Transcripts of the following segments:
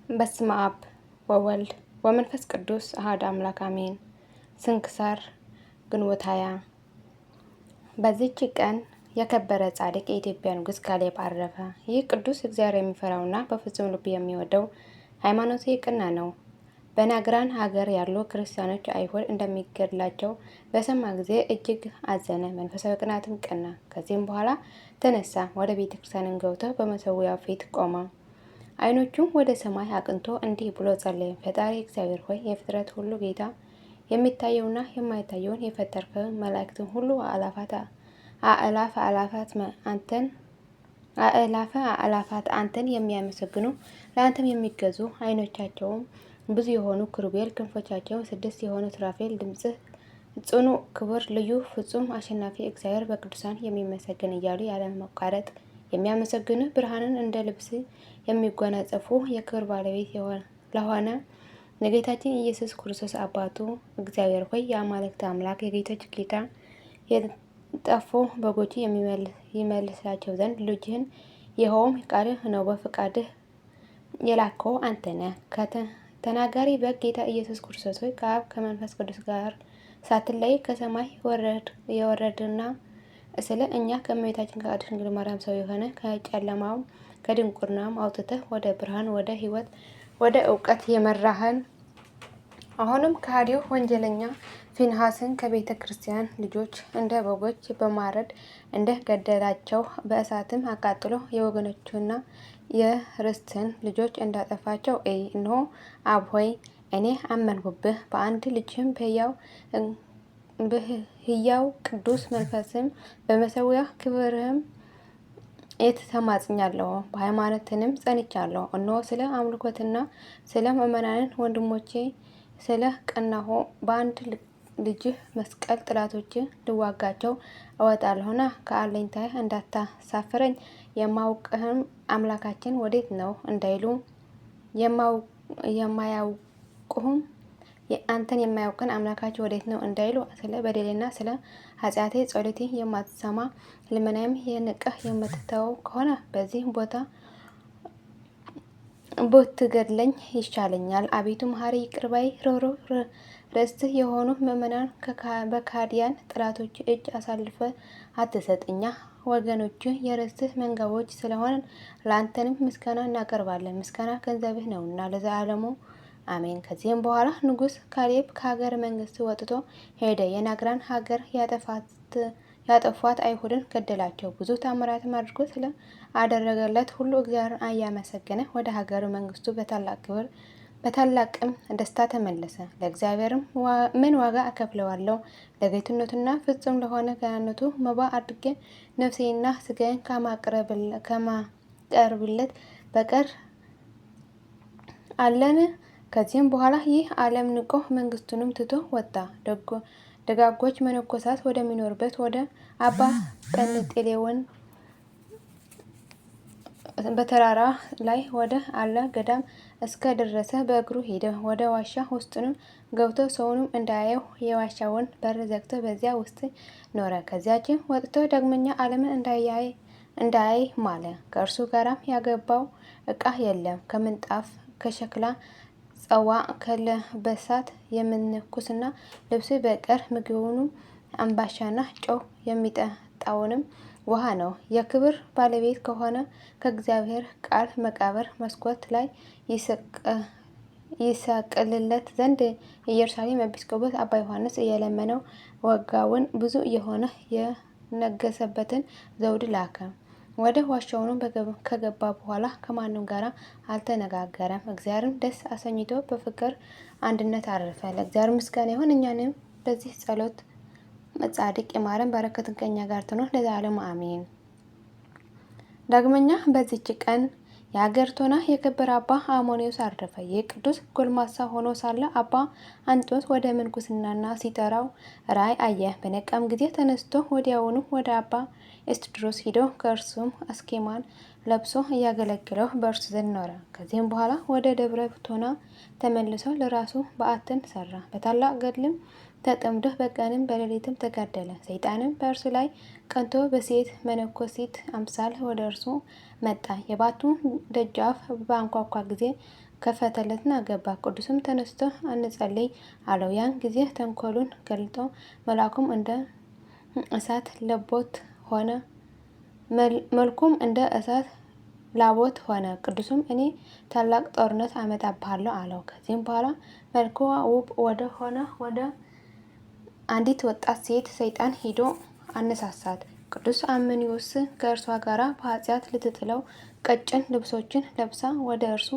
በስመ አብ ወወልድ ወመንፈስ ቅዱስ አሐዱ አምላክ አሜን። ስንክሳር ግንቦት 20። በዚህች ቀን የከበረ ጻድቅ የኢትዮጵያ ንጉሥ ካሌብ አረፈ። ይህ ቅዱስ እግዚአብሔር የሚፈራውና በፍጹም ልቡ የሚወደው ሃይማኖቱ የቀና ነው። በናግራን ሀገር ያሉ ክርስቲያኖች አይሁድ እንደሚገድላቸው በሰማ ጊዜ እጅግ አዘነ፣ መንፈሳዊ ቅናትም ቀና። ከዚህም በኋላ ተነሳ፣ ወደ ቤተ ክርስቲያን ገብቶ በመሠዊያው ፊት ቆመ። ዓይኖቹም ወደ ሰማይ አቅንቶ እንዲህ ብሎ ጸለየ። ፈጣሪ እግዚአብሔር ሆይ፣ የፍጥረት ሁሉ ጌታ፣ የሚታየውና የማይታየውን የፈጠርከ መላእክትን ሁሉ አእላፈ አላፋት አንተን የሚያመሰግኑ ለአንተም የሚገዙ ዓይኖቻቸውም ብዙ የሆኑ ኪሩቤል፣ ክንፎቻቸው 6 የሆኑ ሱራፌል፣ ድምፅህ ጽኑ፣ ክቡር፣ ልዩ፣ ፍጹም፣ አሸናፊ እግዚአብሔር በቅዱሳን የሚመሰገን እያሉ ያለመቋረጥ የሚያመሰግኑ ብርሃንን እንደ ልብስ የሚጎናጸፉ የክብር ባለቤት ለሆነ ለጌታችን ኢየሱስ ክርስቶስ አባቱ እግዚአብሔር ሆይ፣ የአማልክት አምላክ የጌቶች ጌታ፣ የጠፉ በጎች ይመልሳቸው ዘንድ ልጅህን ይኸውም ቃልህ ነው በፈቃድህ የላከው አንተ ነህ። ተናጋሪ በግ ጌታ ኢየሱስ ክርስቶስ ሆይ፣ ከአብ ከመንፈስ ቅዱስ ጋር ሳትለይ ከሰማይ የወረድና ስለ እኛ ከእመቤታችን ከቅድስት ድንግል ማርያም ሰው የሆነ ከጨለማው ከድንቁርናም አውጥተህ ወደ ብርሃን፣ ወደ ሕይወት፣ ወደ እውቀት የመራህን አሁንም ከሃዲው ወንጀለኛ ፊንሐስን ከቤተ ክርስቲያን ልጆች እንደ በጎች በማረድ እንደ ገደላቸው በእሳትም አቃጥሎ የወገኖቹና የርስትን ልጆች እንዳጠፋቸው እይ። እነሆ አብ ሆይ፣ እኔ አመንሁብህ፣ በአንድ ልጅህም በሕያው ቅዱስ መንፈስም በመሠዊያ ክብርህም ተማጽኛለሁ፣ በሃይማኖትንም ጸንቻለሁ። እነሆ ስለ አምልኮትና ስለ ምእመናንን ወንድሞቼ ስለ ቀናሁ በአንድ ልጅህ መስቀል ጠላቶች ልዋጋቸው እወጣለሁና ከአለኝታዬ እንዳታሳፍረኝ። የማውቅህም አምላካችን ወዴት ነው እንዳይሉ የማያውቁህም አንተን የማያውቅን አምላካችን ወዴት ነው እንዳይሉ ስለ በደሌና ስለ ኃጢአቴ ጸሎቴ የማትሰማ ልመናዬም የንቀህ የምትተወው ከሆነ በዚህ ቦታ ብትገድለኝ ይሻለኛል። አቤቱ መሐሪ፣ ይቅር ባይ፣ ርኅሩህ፣ ርስትህ የሆኑ ምእመናን በካዲያን ጠላቶች እጅ አሳልፈ አትስጥ። እኛ ወገኖች የርስትህ መንጋዎች ስለሆንን ለአንተንም ምስጋና እናቀርባለን። ምስጋና ገንዘብህ ነውና ለዘላለሙ አሜን። ከዚህም በኋላ ንጉሥ ካሌብ ከሀገረ መንግስት ወጥቶ ሄደ። የናግራን ሀገር ያጠፏት አይሁድን ገደላቸው። ብዙ ታምራትም አድርጎ ስለ አደረገለት ሁሉ እግዚአብሔርን እያመሰገነ ወደ ሀገረ መንግስቱ በታላቅ ክብር በታላቅም ደስታ ተመለሰ። ለእግዚአብሔርም ምን ዋጋ እከፍለዋለሁ? ለጌትነቱና ፍጹም ለሆነ ገናነቱ መባ አድርጌ ነፍሴና ስጋዬን ከማቀርብለት በቀር አለን? ከዚህም በኋላ ይህ ዓለም ንቆ መንግስቱንም ትቶ ወጣ። ደጋጎች መነኮሳት ወደሚኖርበት ወደ አባ ጰንጤሌዎን በተራራ ላይ ወደ አለ ገዳም እስከ ደረሰ በእግሩ ሄደ። ወደ ዋሻ ውስጥንም ገብቶ ሰውንም እንዳያየው የዋሻውን በር ዘግቶ በዚያ ውስጥ ኖረ። ከዚያችም ወጥቶ ዳግመኛ ዓለምን እንዳያይ ማለ። ከእርሱ ጋራም ያገባው ዕቃ የለም። ከምንጣፍ ከሸክላ ጸዋ ከለበሳት የምንኩስና ልብስ በቀር ምግቡንም አምባሻና ጨው የሚጠጣውንም ውሃ ነው። የክብር ባለቤት ከሆነ ከእግዚአብሔር ቃል መቃብር መስኮት ላይ ይሰቅልለት ዘንድ የኢየሩሳሌም ኤጲስቆጶስ አባ ዮሐንስ እየለመነው ዋጋውን ብዙ የሆነ የነገሰበትን ዘውድ ላከ። ወደ ዋሻውንም ከገባ በኋላ ከማንም ጋር አልተነጋገረም። እግዚአብሔርም ደስ አሰኝቶ በፍቅር አንድነት አረፈ። ለእግዚአብሔር ምስጋና ይሁን፣ እኛንም በዚህ ጸሎት ጻድቅ ይማረን፣ በረከትን ከእኛ ጋር ትኖር ለዘላለሙ አሜን። ዳግመኛ በዚች ቀን የሀገር ቶና የከበረ አባ አሞኒዮስ አረፈ። ይህ ቅዱስ ጎልማሳ ሆኖ ሳለ አባ አንጦስ ወደ ምንኩስናና ሲጠራው ራእይ አየ። በነቃም ጊዜ ተነስቶ ወዲያውኑ ወደ አባ ኤስድሮስ ሂዶ ከእርሱም አስኬማን ለብሶ እያገለገለው በእርሱ ዘንድ ኖረ። ከዚህም በኋላ ወደ ደብረ ቶና ተመልሶ ለራሱ በዓትን ሰራ። በታላቅ ገድልም ተጠምዶ በቀንም በሌሊትም ተጋደለ። ሰይጣንም በእርሱ ላይ ቀንቶ በሴት መነኮሲት አምሳል ወደ እርሱ መጣ። የባቱ ደጃፍ በአንኳኳ ጊዜ ከፈተለትና ገባ። ቅዱስም ተነስቶ እንጸልይ አለው። ያን ጊዜ ተንኮሉን ገልጦ መልአኩም እንደ እሳት ለቦት ሆነ መልኩም እንደ እሳት ላቦት ሆነ። ቅዱስም እኔ ታላቅ ጦርነት አመጣብሃለሁ አለው። ከዚህም በኋላ መልክዋ ውብ ወደ ሆነ ወደ አንዲት ወጣት ሴት ሰይጣን ሄዶ አነሳሳት። ቅዱስ አመኒዮስ ከእርሷ ጋር በኃጢአት ልትጥለው ቀጭን ልብሶችን ለብሳ ወደ እርሱ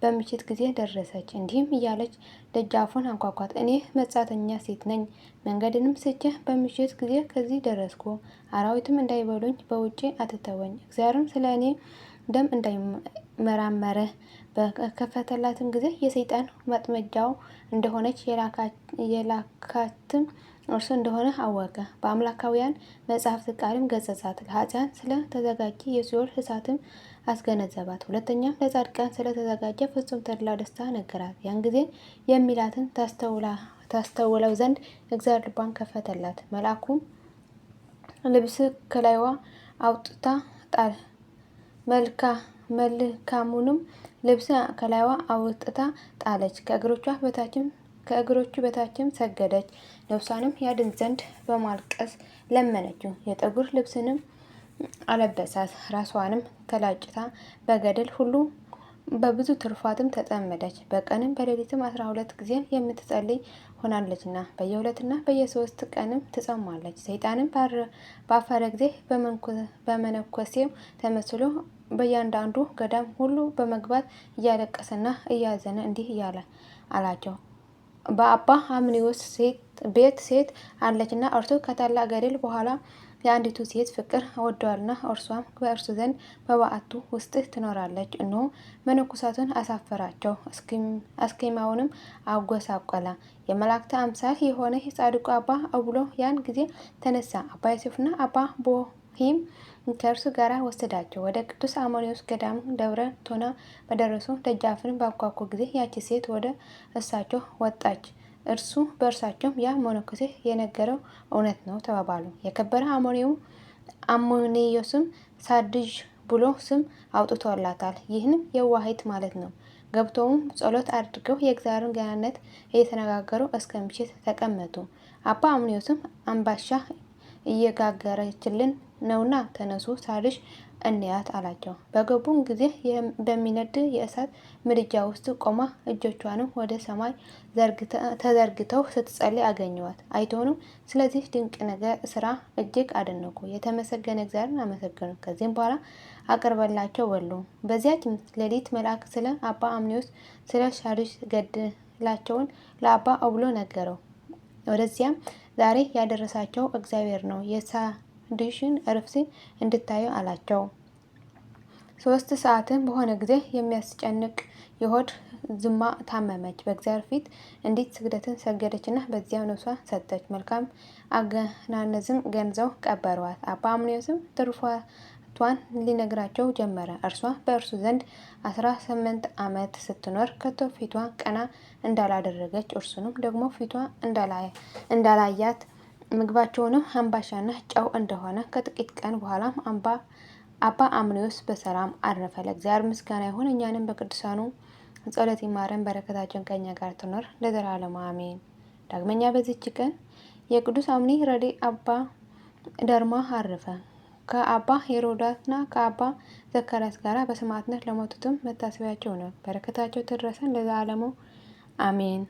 በምሽት ጊዜ ደረሰች። እንዲህም እያለች ደጃፉን አንኳኳት። እኔ መጻተኛ ሴት ነኝ። መንገድንም ስቼ በምሽት ጊዜ ከዚህ ደረስኩ። አራዊትም እንዳይበሉኝ በውጪ አትተወኝ። እግዚአብሔርም ስለ እኔ ደም እንዳይመራመረ በከፈተላትም ጊዜ የሰይጣን መጥመጃው እንደሆነች የላካትም እርሱ እንደሆነ አወቀ። በአምላካውያን መጽሐፍት ቃልም ገሰጻት። ለኃጥአን ስለ ተዘጋጀ የሲኦል እሳትም አስገነዘባት። ሁለተኛም ለጻድቃን ስለ ተዘጋጀ ፍጹም ተድላ ደስታ ነገራት። ያን ጊዜ የሚላትን ታስተውለው ዘንድ እግዚአብሔር ልቧን ከፈተላት። መልአኩም ልብስ ከላይዋ አውጥታ ጣል መልካሙንም ልብስ ከላይዋ አውጥታ ጣለች። ከእግሮቹ በታችም ሰገደች። ነፍሷንም ያድን ዘንድ በማልቀስ ለመነችው። የጠጉር ልብስንም አለበሳት። ራሷንም ተላጭታ በገደል ሁሉ በብዙ ትሩፋትም ተጠመደች። በቀንም በሌሊትም 12 ጊዜ የምትጸልይ ሆናለችና በየ2 በየ3 ቀንም ትጾማለች። ሰይጣንም ባፈረ ጊዜ በመነኮሴው ተመስሎ በእያንዳንዱ ገዳም ሁሉ በመግባት እያለቀሰና እያዘነ እንዲህ እያለ አላቸው። በአባ አምኒዮስ ቤት ሴት አለችና እርሱ ከታላቅ ገድል በኋላ የአንዲቱ ሴት ፍቅር ወደዋልና እርሷም በእርሱ ዘንድ በበዓቱ ውስጥ ትኖራለች። እነሆ መነኮሳቱን አሳፈራቸው፣ አስኬማውንም አጎሳቆላ። የመላእክት አምሳል የሆነ የጻድቁ አባ አቡሎ ያን ጊዜ ተነሳ። አባ ዮሴፍና አባ ቦሂም ከእርሱ ጋር ወሰዳቸው። ወደ ቅዱስ አሞኒዮስ ገዳም ደብረ ቶና በደረሱ ደጃፍን ባንኳኩ ጊዜ ያቺ ሴት ወደ እሳቸው ወጣች። በእርሳቸውም ያ መነኮሴ የነገረው እውነት ነው ተባባሉ። የከበረ አሞኒዮስም ሳድዥ ብሎ ስም አውጥቶላታል። ይህንም የዋሂት ማለት ነው። ገብተውም ጸሎት አድርገው የእግዚአብሔርን ገናነት እየተነጋገሩ እስከ ምሽት ተቀመጡ። አባ አምኒዮስም አምባሻ እየጋገረችልን ነውና ተነሱ፣ ሳድሽ እንያት አላቸው። በገቡም ጊዜ በሚነድ የእሳት ምድጃ ውስጥ ቆማ እጆቿንም ወደ ሰማይ ተዘርግተው ስትጸልይ አገኘዋት። አይቶንም ስለዚህ ድንቅ ነገር ስራ እጅግ አደነቁ። የተመሰገነ እግዚአብሔርን አመሰገኑ። ከዚህም በኋላ አቅርበላቸው በሉ። በዚያች ሌሊት መልአክ ስለ አባ አምኒዮስ ስለ ሳድሽ ገድላቸውን ለአባ አቡሎ ነገረው። ወደዚያም ዛሬ ያደረሳቸው እግዚአብሔር ነው። የሳድሽን እረፍት እንድታዩ አላቸው። 3 ሰዓትም በሆነ ጊዜ የሚያስጨንቅ የሆድ ዝማ ታመመች። በእግዚአብሔር ፊት እንዲት ስግደትን ሰገደችና በዚያው ነፍሷ ሰጠች። መልካም አገናነዝም ገንዘው ቀበሯት። አባ አምኒዮስም ትሩፋቷን ሊነግራቸው ጀመረ። እርሷ በእርሱ ዘንድ 18 ዓመት ስትኖር ከቶ ፊቷ ቀና እንዳላደረገች እርሱንም ደግሞ ፊቷ እንዳላያት ምግባቸውንም አምባሻና ጨው እንደሆነ ከጥቂት ቀን በኋላም አባ አምኒዮስ በሰላም አረፈ። ለእግዚአብሔር ምስጋና ይሁን። እኛንም በቅዱሳኑ ጸሎት ይማረን፣ በረከታቸውን ከኛ ጋር ትኖር ለዘላለሙ አሜን። ዳግመኛ በዚች ቀን የቅዱስ አምኒ ረዲ አባ ደርማ አረፈ። ከአባ ሄሮዳትና ከአባ ዘካርያስ ጋር በሰማዕትነት ለሞቱትም መታሰቢያቸው ነው። በረከታቸው ትድረሰን ለዘላለሙ አሜን።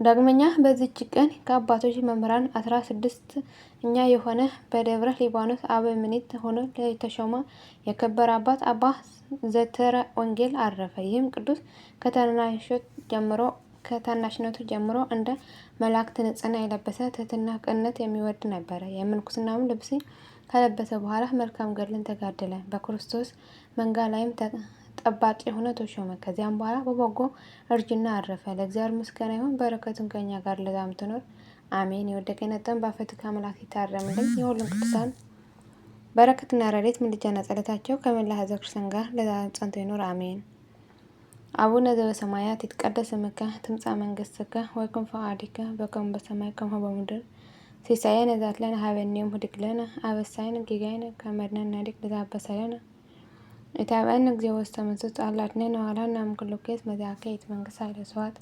ዳግመኛ በዚች ቀን ከአባቶች መምህራን 16ኛ የሆነ በደብረ ሊባኖስ አበምኔት ሆኖ የተሾመ የከበረ አባት አባ ዘትረ ወንጌል አረፈ። ይህም ቅዱስ ከታናሽነቱ ጀምሮ እንደ መላእክት ንጽሕና የለበሰ ትሕትና ቅንነት የሚወድ ነበረ። የምንኩስናውን ልብስ ከለበሰ በኋላ መልካም ገድልን ተጋደለ። በክርስቶስ መንጋ ላይም ጠባቂ ሆኖ ተሾመ። ከዚያም በኋላ በበጎ እርጅና አረፈ። ለእግዚአብሔር ምስጋና ይሁን፣ በረከቱን ከኛ ጋር ለዘላለሙ ትኖር አሜን። የወደቀ የነጠን በአፈቱ ከአምላክ ይታረምልን። የሁሉም ቅዱሳን በረከትና ረድኤት ምልጃና ጸሎታቸው ከመላ ሕዝበ ክርስቲያን ጋር ለዘላለሙ ጸንቶ ይኖር አሜን። አቡነ ዘበሰማያት ይትቀደስ ስምከ ትምጻእ መንግስትከ ወይኩን ፈቃድከ በከመ በሰማይ ከማሁ በምድር ሲሳየነ ዘለለነ ሀበነ ዮም ህድግ ለነ አበሳየነ ጌጋየነ ከመ ንሕነኒ ለዘአበሰ ለነ ኢታብአነ እግዚኦ ውስተ መንሱት አላ አድኅነነ ወሀበነ እምኩሉ ኩይስ መዚአከ ይእቲ መንግሥት ኃይለ ስብሐት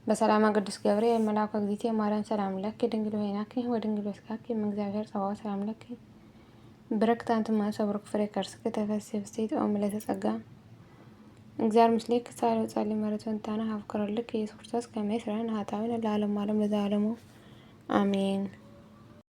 በሰላማ ቅዱስ ገብርኤል መልአኩ እግዝእትየ ማርያም ሰላም ለኪ ድንግል ወይናኪ ወድንግል ወስጋኪ እምእግዚአብሔር ጸባኦት ሰላም ለኪ ብርክት አንቲ እምአንስት ወብሩክ ፍሬ ከርሥኪ ተፈሥሒ ፍሥሕት ኦ ምልዕተ ጸጋ እግዚአብሔር ምስሌኪ ጻልሕ ወጸልዪ ምሕረቱ ወንታነ ሀብ ኩረልኪ ኢየሱስ ክርስቶስ ከመ ይስረይ ኃጣውኢነ ለዓለሙ ዓለም ለዘላለሙ አሜን።